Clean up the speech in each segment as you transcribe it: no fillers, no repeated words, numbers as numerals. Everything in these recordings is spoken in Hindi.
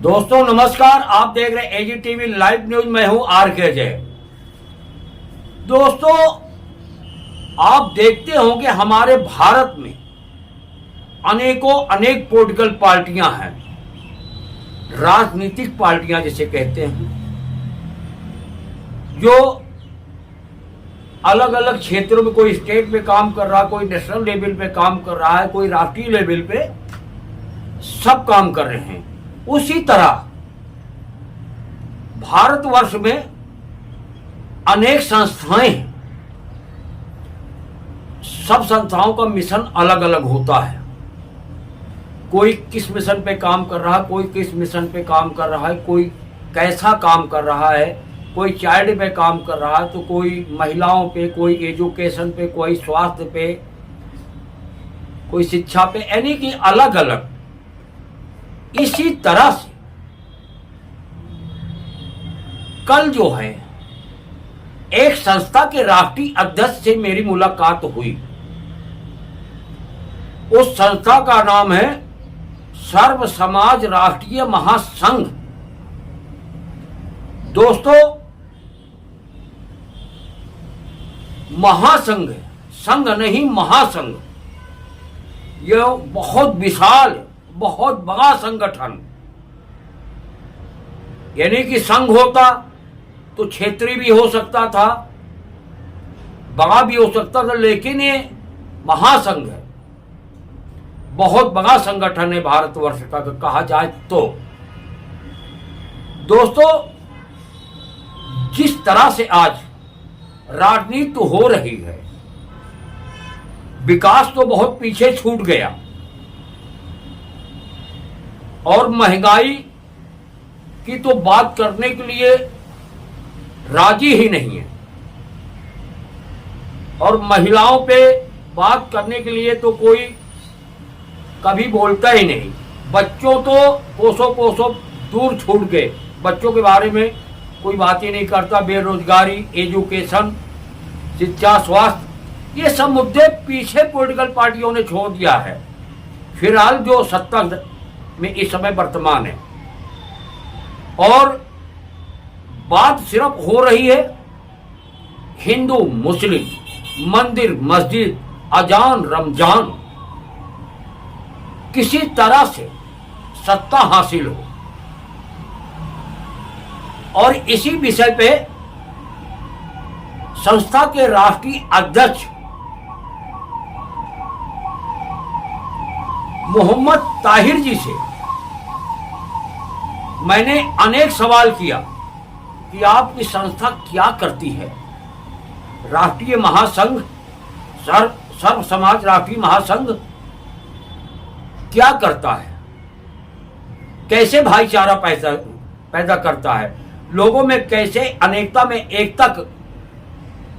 दोस्तों नमस्कार, आप देख रहे हैं एजीटीवी लाइव न्यूज। मैं हूं आर.के. जय। दोस्तों, आप देखते हो कि हमारे भारत में अनेक पॉलिटिकल पार्टियां हैं, राजनीतिक पार्टियां जिसे कहते हैं, जो अलग अलग क्षेत्रों में, कोई स्टेट पे काम कर रहा है, कोई नेशनल लेवल पे काम कर रहा है, कोई राष्ट्रीय लेवल पे, सब काम कर रहे हैं। उसी तरह भारतवर्ष में अनेक संस्थाएं हैं। सब संस्थाओं का मिशन अलग अलग होता है। कोई किस मिशन पे काम कर रहा है, कोई किस मिशन पे काम कर रहा है, कोई कैसा काम कर रहा है, कोई चाइल्ड पे काम कर रहा है, तो कोई महिलाओं पे, कोई एजुकेशन पे, कोई स्वास्थ्य पे, कोई शिक्षा पे, यानी कि अलग अलग। इसी तरह से कल जो है एक संस्था के राष्ट्रीय अध्यक्ष से मेरी मुलाकात हुई। उस संस्था का नाम है सर्व समाज राष्ट्रीय महासंघ। दोस्तों, महासंघ है, संघ नहीं, महासंघ। यह बहुत विशाल, बहुत बड़ा संगठन। यानी कि संघ होता तो क्षेत्रीय भी हो सकता था, बड़ा भी हो सकता था, लेकिन ये महासंघ है। बहुत बड़ा संगठन है भारतवर्ष का कहा जाए तो। दोस्तों, जिस तरह से आज राजनीति हो रही है, विकास तो बहुत पीछे छूट गया और महंगाई की तो बात करने के लिए राजी ही नहीं है, और महिलाओं पे बात करने के लिए तो कोई कभी बोलता ही नहीं। बच्चों तो कोसों दूर छूट गए, बच्चों के बारे में कोई बात ही नहीं करता। बेरोजगारी, एजुकेशन, शिक्षा, स्वास्थ्य, ये सब मुद्दे पीछे पॉलिटिकल पार्टियों ने छोड़ दिया है। फिलहाल जो सत्ता में इस समय वर्तमान है, और बात सिर्फ हो रही है हिंदू मुस्लिम, मंदिर मस्जिद, अजान रमजान, किसी तरह से सत्ता हासिल हो। और इसी विषय पे संस्था के राष्ट्रीय अध्यक्ष मोहम्मद ताहिर जी से मैंने अनेक सवाल किया कि आपकी संस्था क्या करती है। राष्ट्रीय महासंघ, सर्व समाज राष्ट्रीय महासंघ क्या करता है, कैसे भाईचारा पैदा करता है, लोगों में कैसे अनेकता में एकता,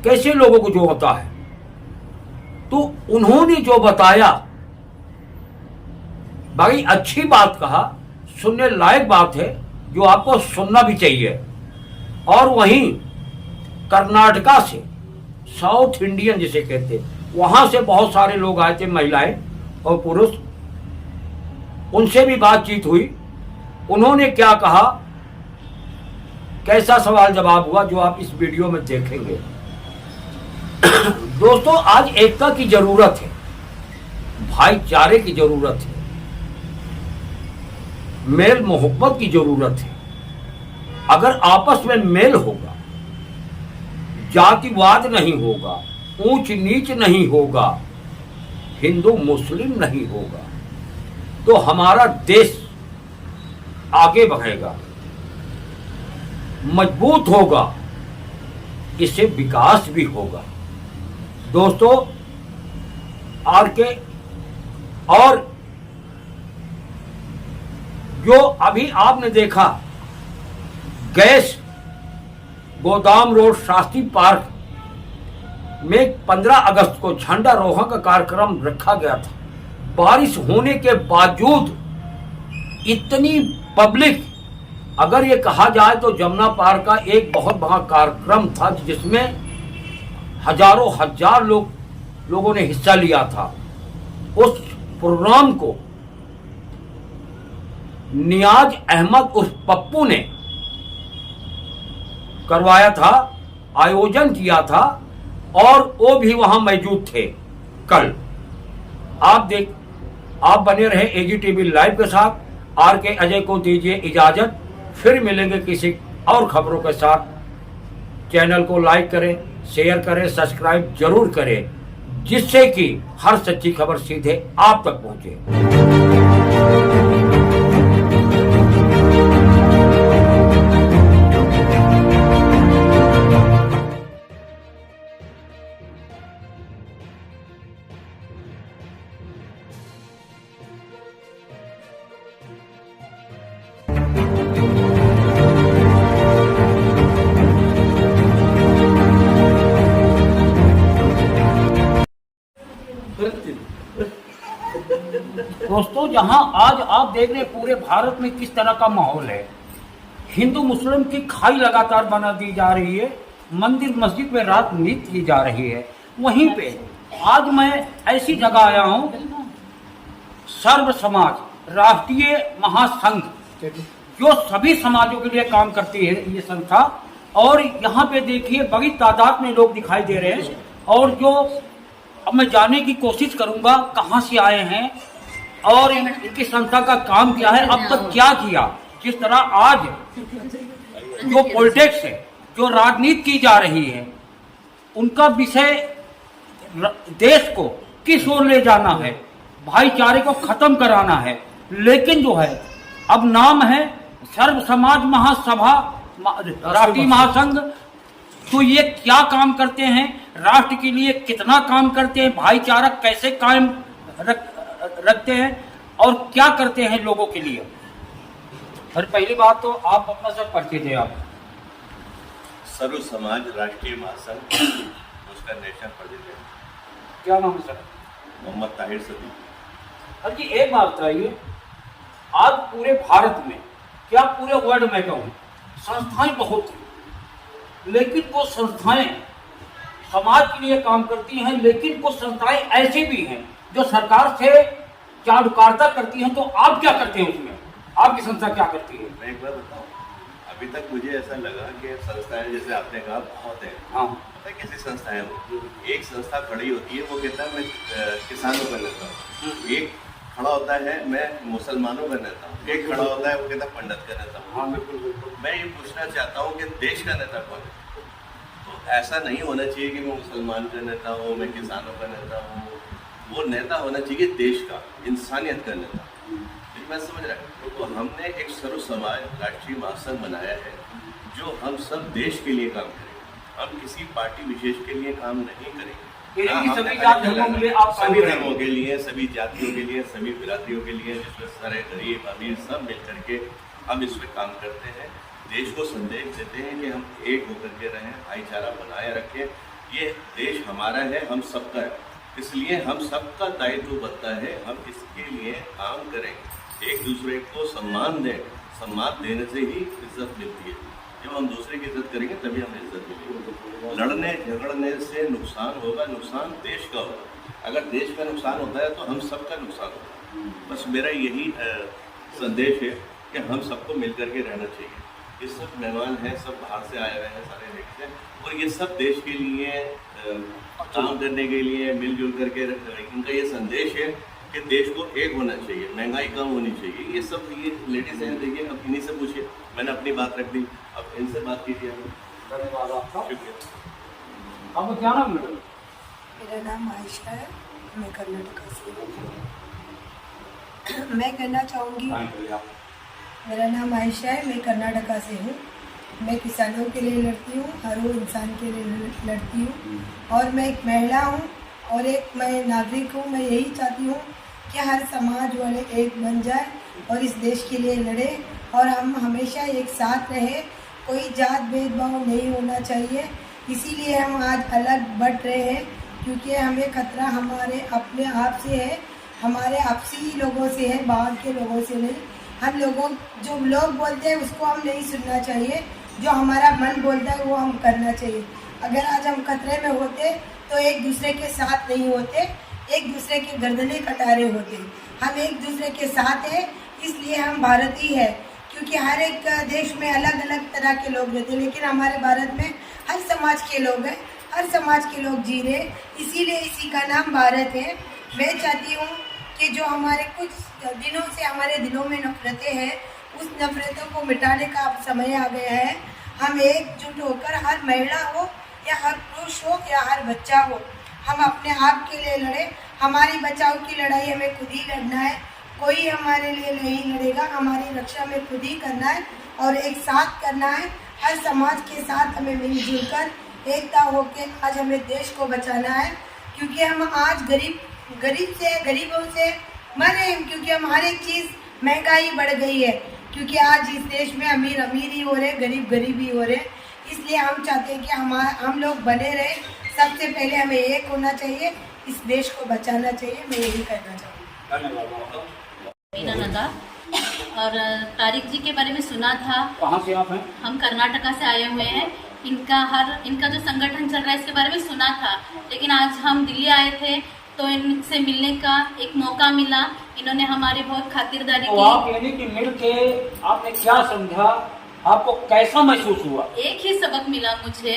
कैसे लोगों को जोड़ता है। तो उन्होंने जो बताया, बड़ी अच्छी बात कहा, सुनने लायक बात है, जो आपको सुनना भी चाहिए। और वहीं कर्नाटका से, साउथ इंडियन जिसे कहते, वहां से बहुत सारे लोग आए थे, महिलाएं और पुरुष। उनसे भी बातचीत हुई। उन्होंने क्या कहा, कैसा सवाल जवाब हुआ, जो आप इस वीडियो में देखेंगे। दोस्तों, आज एकता की जरूरत है, भाईचारे की जरूरत है, मेल मोहब्बत की जरूरत है। अगर आपस में मेल होगा, जातिवाद नहीं होगा, ऊंच नीच नहीं होगा, हिंदू मुस्लिम नहीं होगा, तो हमारा देश आगे बढ़ेगा, मजबूत होगा, इससे विकास भी होगा। दोस्तों, आर.के. और जो अभी आपने देखा, गैस गोदाम रोड शास्त्री पार्क में 15 अगस्त को झंडारोहण का कार्यक्रम रखा गया था। बारिश होने के बावजूद इतनी पब्लिक, अगर ये कहा जाए तो जमुना पार्क का एक बहुत बड़ा कार्यक्रम था, जिसमें हजारों हजार लोगों ने हिस्सा लिया था। उस प्रोग्राम को नियाज अहमद उर्फ पप्पू ने करवाया था, आयोजन किया था और वो भी वहां मौजूद थे कल। आप बने रहे एजीटीवी लाइव के साथ। आर के अजय को दीजिए इजाजत, फिर मिलेंगे किसी और खबरों के साथ। चैनल को लाइक करें, शेयर करें, सब्सक्राइब जरूर करें, जिससे कि हर सच्ची खबर सीधे आप तक पहुंचे। दोस्तों, जहां आज आप देख रहे हैं पूरे भारत में किस तरह का माहौल है, हिंदू मुस्लिम की खाई लगातार बना दी जा रही है, मंदिर मस्जिद में राजनीति की जा रही है, वहीं पे आज मैं ऐसी जगह आया हूं, सर्व समाज राष्ट्रीय महासंघ, जो सभी समाजों के लिए काम करती है ये संस्था। और यहाँ पे देखिए बड़ी तादाद में लोग दिखाई दे रहे हैं, और जो अब मैं जानने की कोशिश करूंगा कहाँ से आए हैं और इनकी संस्था का काम क्या है, अब तक क्या किया। जिस तरह आज जो पॉलिटिक्स है, जो राजनीति की जा रही है, उनका विषय देश को किस ओर ले जाना है, भाईचारे को खत्म कराना है। लेकिन जो है अब नाम है सर्व समाज महासभा, राष्ट्रीय महासंघ। तो ये क्या काम करते हैं, राष्ट्र के लिए कितना काम करते हैं, भाईचारा कैसे कायम रखते हैं और क्या करते हैं लोगों के लिए। और पहली बात तो आप अपना सब परिचय दें। आप सर्व समाज राष्ट्रीय महासंघ, उसका नेशनल प्रेसिडेंट। क्या नाम है सर? मोहम्मद ताहिर सदी। सर जी, एक बात बताइए, आज पूरे भारत में, क्या पूरे वर्ल्ड में कहूँ, संस्थाएं बहुत हैं, लेकिन वो संस्थाएं समाज के लिए काम करती हैं, लेकिन कुछ संस्थाएं ऐसी भी हैं जो सरकार से चारुकारिता करती हैं। तो आप क्या करते हैं उसमें, आपकी संस्था क्या करती है? मैं एक बार बताऊं, अभी तक मुझे ऐसा लगा कि संस्थाएं जैसे आपने कहा बहुत है। हाँ, पता है कैसी संस्थाएं वो? एक संस्था खड़ी होती है, वो कहता है मैं किसानों का नेता हूँ। एक खड़ा होता है मैं मुसलमानों का नेता हूँ। एक खड़ा होता है वो कहता है पंडित का नेता हूँ। हाँ, बिल्कुल बिल्कुल। मैं ये पूछना चाहता हूँ कि देश का नेता कौन है? तो ऐसा नहीं होना चाहिए कि मैं मुसलमान का नेता हूँ, मैं किसानों का नेता हूँ। वो नेता होना चाहिए देश का, इंसानियत का नेता। लेकिन मैं समझ रहा हूँ, तो हमने एक सर्व समाज राष्ट्रीय महासंघ बनाया है, जो हम सब देश के लिए काम करेंगे। हम किसी पार्टी विशेष के लिए काम नहीं करेंगे। सभी जात धर्मों के लिए आप सभी धर्मों के लिए, सभी जातियों के लिए, सभी बिरादरियों के लिए, जिसमें सारे गरीब अमीर सब मिल करके हम इस पर काम करते हैं। देश को संदेश देते हैं कि हम एक होकर के रहें, भाईचारा बनाए रखें। ये देश हमारा है, हम सबका है, इसलिए हम सबका दायित्व बनता है हम इसके लिए काम करें, एक दूसरे को सम्मान दें। सम्मान देने से ही इज्जत मिलती है। जब हम दूसरे की इज्जत करेंगे तभी हमें इज्जत मिलेगी। लड़ने झगड़ने से नुकसान होगा, नुकसान देश का होगा। अगर देश का नुकसान होता है तो हम सबका नुकसान होगा। बस मेरा यही संदेश है कि हम सबको मिल करके रहना चाहिए। ये सब मेहमान हैं, सब बाहर से आए हुए हैं सारे देश से, और ये सब देश के लिए काम करने के लिए मिलजुल करके इनका ये संदेश है कि देश को एक होना चाहिए, महंगाई कम होनी चाहिए। ये सब ये लेडीज हैं, देखिए अब इन्हीं से पूछिए। मैंने अपनी बात रख दी, अब इनसे बात कीजिए। धन्यवाद आपका। शुक्रिया। आपका क्या नाम है? मेरा नाम आयशा है, मैं कर्नाटक से हूँ। मैं कहना चाहूँगी, मेरा नाम आयशा है, मैं कर्नाटक से हूँ। मैं किसानों के लिए लड़ती हूँ, हर वो इंसान के लिए लड़ती हूँ, और मैं एक महिला हूँ और एक मैं नागरिक हूँ। मैं यही चाहती हूँ कि हर समाज वाले एक बन जाए और इस देश के लिए लड़े, और हम हमेशा एक साथ रहे। कोई जात भेदभाव नहीं होना चाहिए। इसीलिए हम आज अलग बढ़ रहे हैं, क्योंकि हमें खतरा हमारे अपने आप से है, हमारे आपसी लोगों से है, बाहर के लोगों से नहीं। हम लोगों जो लोग बोलते हैं उसको हम नहीं सुनना चाहिए, जो हमारा मन बोलता है वो हम करना चाहिए। अगर आज हम खतरे में होते तो एक दूसरे के साथ नहीं होते, एक दूसरे के गर्दनें कटा रहे होते। हम एक दूसरे के साथ हैं, इसलिए हम भारतीय है, क्योंकि हर एक देश में अलग अलग तरह के लोग रहते हैं, लेकिन हमारे भारत में हर समाज के लोग हैं, हर समाज के लोग जी रहे, इसीलिए इसी का नाम भारत है। मैं चाहती हूँ कि जो हमारे कुछ दिनों से हमारे दिलों में नफरतें हैं, उस नफरतों को मिटाने का अब समय आ गया है। हम एकजुट होकर, हर महिला हो या हर पुरुष हो या हर बच्चा हो, हम अपने आप के लिए लड़े। हमारी बचाव की लड़ाई हमें खुद ही लड़ना है, कोई हमारे लिए नहीं लड़ेगा, हमारी रक्षा हमें खुद ही करना है और एक साथ करना है। हर समाज के साथ हमें मिलजुल कर एकता होकर आज हमें देश को बचाना है, क्योंकि हम आज गरीबों से मर रहे हैं, क्योंकि हम हर एक चीज़ महंगाई बढ़ गई है, क्योंकि आज इस देश में अमीर अमीर ही हो रहे, गरीब गरीब ही हो रहे। इसलिए हम चाहते हैं कि हम लोग बने रहे। सबसे पहले हमें एक होना चाहिए, इस देश को बचाना चाहिए। मैं यही कहना चाहूँगी। मीना नदा। और तारिक जी के बारे में सुना था। कहाँ से आप हैं? हम कर्नाटका से आए हुए हैं। इनका जो संगठन चल रहा है इसके बारे में सुना था, लेकिन आज हम दिल्ली आए थे तो इनसे मिलने का एक मौका मिला। इन्होंने हमारी बहुत खातिरदारी तो की। आप यानी कि मिल के आपने क्या समझा, आपको कैसा महसूस हुआ? एक ही सबक मिला मुझे,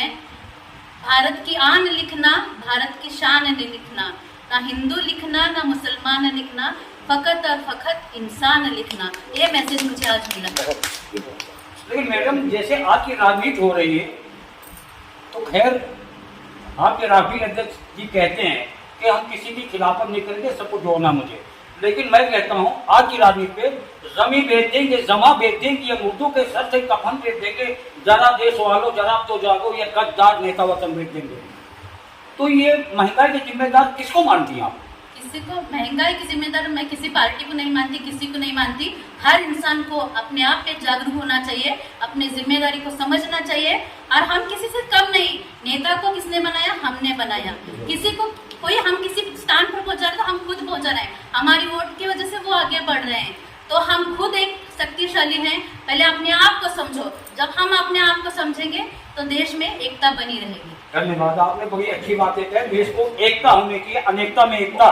भारत की आन लिखना, भारत की शान नहीं लिखना, ना हिंदू लिखना ना मुसलमान लिखना, फकत और फकत इंसान लिखना। ये मैसेज मुझे आज मिला। लेकिन मैडम, जैसे आज की राजनीति हो रही है, तो खैर आपके राष्ट्रीय अध्यक्ष जी कहते हैं कि हम किसी की खिलाफत नहीं करेंगे, सबको जोड़ना मुझे। लेकिन मैं कहता हूँ आज की राजनीति पे जमी बेच देंगे, जमा बेच देंगे, ये मुर्दों के सर से कफन बेच देंगे, जरा देश वालों जरा तो जागो, ये गद्दार नेता वतन बेच देंगे। तो ये महंगाई के जिम्मेदार किसको मानती हैं आप? किसी को महंगाई की जिम्मेदार मैं किसी पार्टी को नहीं मानती, किसी को नहीं मानती। हर इंसान को अपने आप पे जागरूक होना चाहिए, अपनी जिम्मेदारी को समझना चाहिए। और हम किसी से कम नहीं। नेता को किसने बनाया? हमने बनाया। किसी को हम किसी स्थान पर पहुंचा रहे तो हम खुद पहुंचा रहे हैं। हमारी वोट की वजह से वो आगे बढ़ रहे हैं, तो हम खुद एक शक्तिशाली हैं। पहले अपने आप को समझो। जब हम अपने आप को समझेंगे तो देश में एकता बनी रहेगी। धन्यवाद, आपने बड़ी अच्छी बातें कही। देश को एकता होने की, अनेकता में एकता,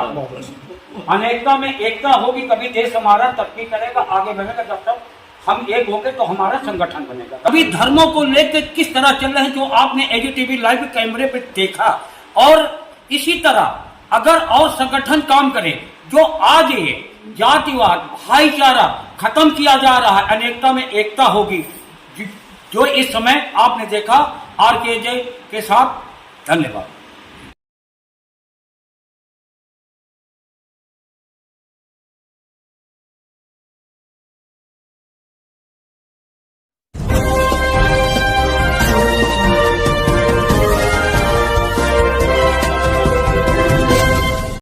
अनेकता में एकता होगी तभी देश हमारा तरक्की करेगा, आगे बढ़ेगा। जब तक हम एक होंगे तो हमारा संगठन बनेगा। अभी धर्मों को लेकर किस तरह चल रहे हैं, जो आपने एजीटीवी लाइव कैमरे पे देखा, और इसी तरह अगर और संगठन काम करे, जो आज ये जातिवाद, भाईचारा खत्म किया जा रहा है, अनेकता में एकता होगी, जो इस समय आपने देखा आरकेजे के साथ। धन्यवाद।